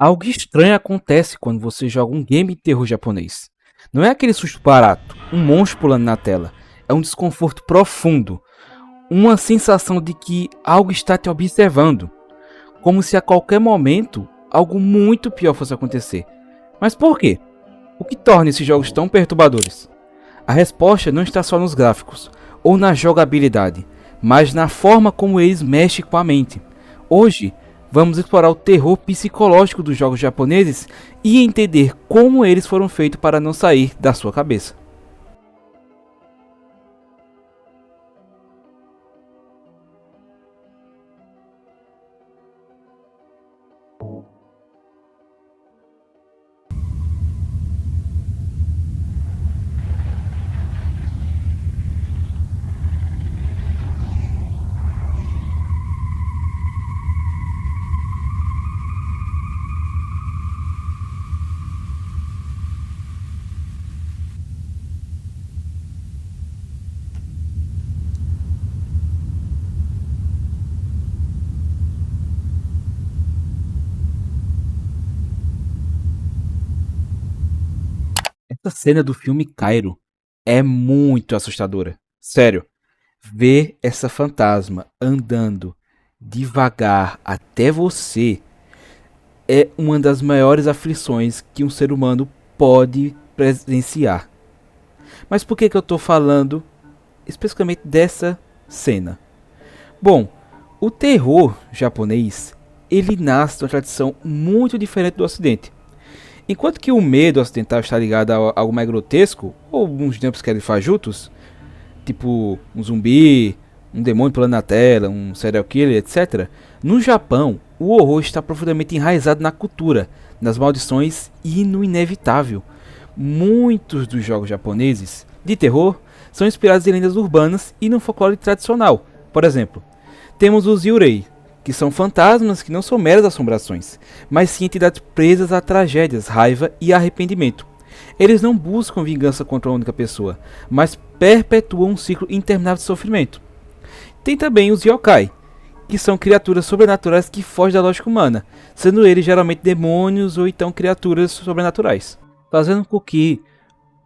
Algo estranho acontece quando você joga um game de terror japonês. Não é aquele susto barato, um monstro pulando na tela. É um desconforto profundo, uma sensação de que algo está te observando, como se a qualquer momento algo muito pior fosse acontecer. Mas por quê? O que torna esses jogos tão perturbadores? A resposta não está só nos gráficos ou na jogabilidade, mas na forma como eles mexem com a mente. Hoje, vamos explorar o terror psicológico dos jogos japoneses e entender como eles foram feitos para não sair da sua cabeça. Essa cena do filme Cairo é muito assustadora. Sério, ver essa fantasma andando devagar até você é uma das maiores aflições que um ser humano pode presenciar. Mas por que eu estou falando especificamente dessa cena? Bom, o terror japonês ele nasce de uma tradição muito diferente do ocidente. Enquanto que o medo ocidental está ligado a algo mais grotesco, ou uns jumpscares fajutos, tipo um zumbi, um demônio pulando na tela, um serial killer, etc. No Japão, o horror está profundamente enraizado na cultura, nas maldições e no inevitável. Muitos dos jogos japoneses de terror são inspirados em lendas urbanas e no folclore tradicional. Por exemplo, temos os Yurei, que são fantasmas que não são meras assombrações, mas sim entidades presas a tragédias, raiva e arrependimento. Eles não buscam vingança contra uma única pessoa, mas perpetuam um ciclo interminável de sofrimento. Tem também os yokai, que são criaturas sobrenaturais que fogem da lógica humana, sendo eles geralmente demônios ou então criaturas sobrenaturais, fazendo com que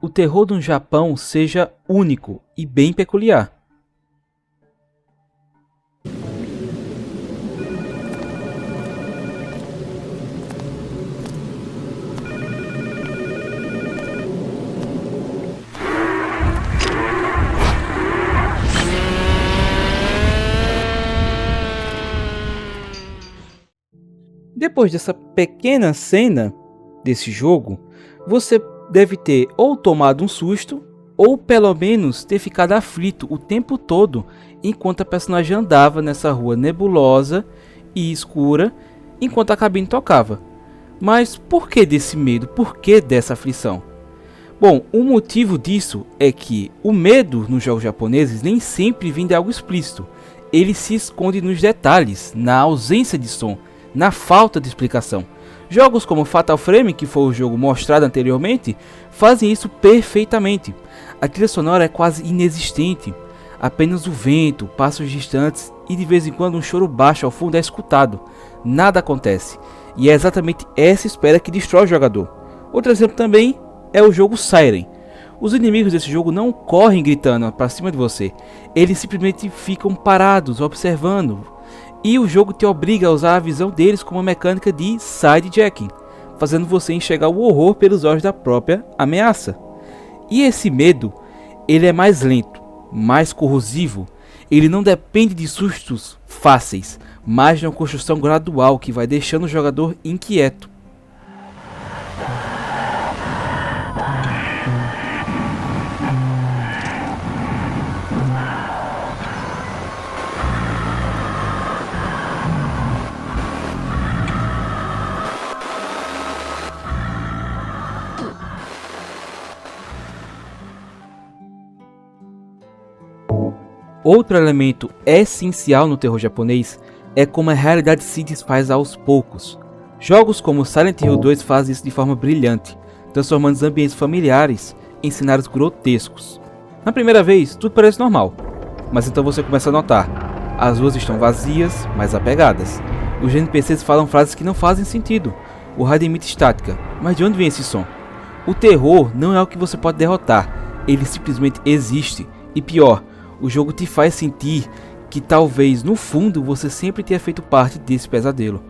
o terror do Japão seja único e bem peculiar. Depois dessa pequena cena desse jogo, você deve ter ou tomado um susto, ou pelo menos ter ficado aflito o tempo todo enquanto a personagem andava nessa rua nebulosa e escura enquanto a cabine tocava. Mas por que desse medo? Por que dessa aflição? Bom, o motivo disso é que o medo nos jogos japoneses nem sempre vem de algo explícito. Ele se esconde nos detalhes, na ausência de som, na falta de explicação. Jogos como Fatal Frame, que foi o jogo mostrado anteriormente, fazem isso perfeitamente. A trilha sonora é quase inexistente. Apenas o vento, passos distantes e de vez em quando um choro baixo ao fundo é escutado. Nada acontece. E é exatamente essa espera que destrói o jogador. Outro exemplo também é o jogo Siren. Os inimigos desse jogo não correm gritando para cima de você. Eles simplesmente ficam parados, observando. E o jogo te obriga a usar a visão deles como uma mecânica de sidejacking, fazendo você enxergar o horror pelos olhos da própria ameaça. E esse medo, ele é mais lento, mais corrosivo. Ele não depende de sustos fáceis, mas de uma construção gradual que vai deixando o jogador inquieto. Outro elemento essencial no terror japonês é como a realidade se desfaz aos poucos. Jogos como Silent Hill 2 fazem isso de forma brilhante, transformando os ambientes familiares em cenários grotescos. Na primeira vez, tudo parece normal, mas então você começa a notar: as ruas estão vazias, mas apegadas. Os NPCs falam frases que não fazem sentido. o raio emite estática. Mas de onde vem esse som? O terror não é algo que você pode derrotar, ele simplesmente existe. E pior, o jogo te faz sentir que talvez no fundo você sempre tenha feito parte desse pesadelo.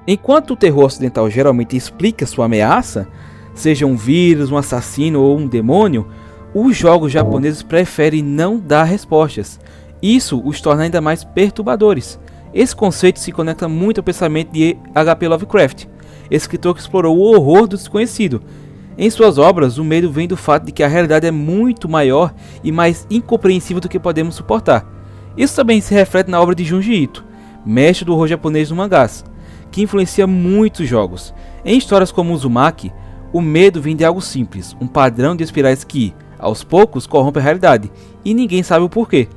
Enquanto o terror ocidental geralmente explica sua ameaça, seja um vírus, um assassino ou um demônio, os jogos japoneses preferem não dar respostas. Isso os torna ainda mais perturbadores. Esse conceito se conecta muito ao pensamento de H.P. Lovecraft, escritor que explorou o horror do desconhecido. Em suas obras, o medo vem do fato de que a realidade é muito maior e mais incompreensível do que podemos suportar. Isso também se reflete na obra de Junji Ito, mestre do horror japonês no mangás, que influencia muitos jogos. Em histórias como Uzumaki, o medo vem de algo simples, um padrão de espirais que, aos poucos, corrompe a realidade, e ninguém sabe o porquê.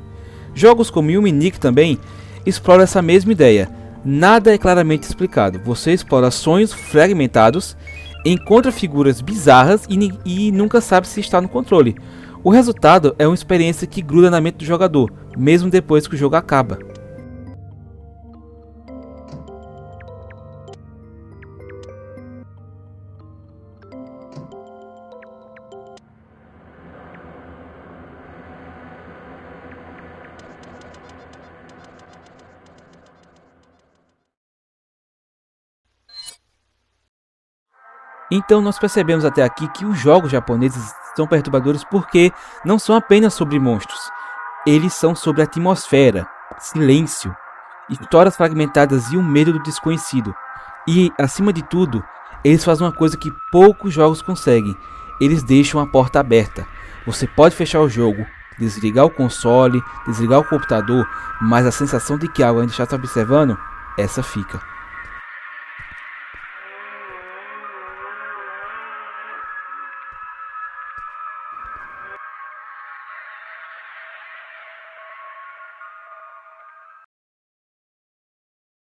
Jogos como Yume Nikki também exploram essa mesma ideia. Nada é claramente explicado, você explora sonhos fragmentados, encontra figuras bizarras e nunca sabe se está no controle. O resultado é uma experiência que gruda na mente do jogador, mesmo depois que o jogo acaba. Então nós percebemos até aqui que os jogos japoneses são perturbadores porque não são apenas sobre monstros. Eles são sobre atmosfera, silêncio, histórias fragmentadas e o medo do desconhecido. E, acima de tudo, eles fazem uma coisa que poucos jogos conseguem. Eles deixam a porta aberta. Você pode fechar o jogo, desligar o console, desligar o computador, mas a sensação de que algo ainda está te observando, essa fica.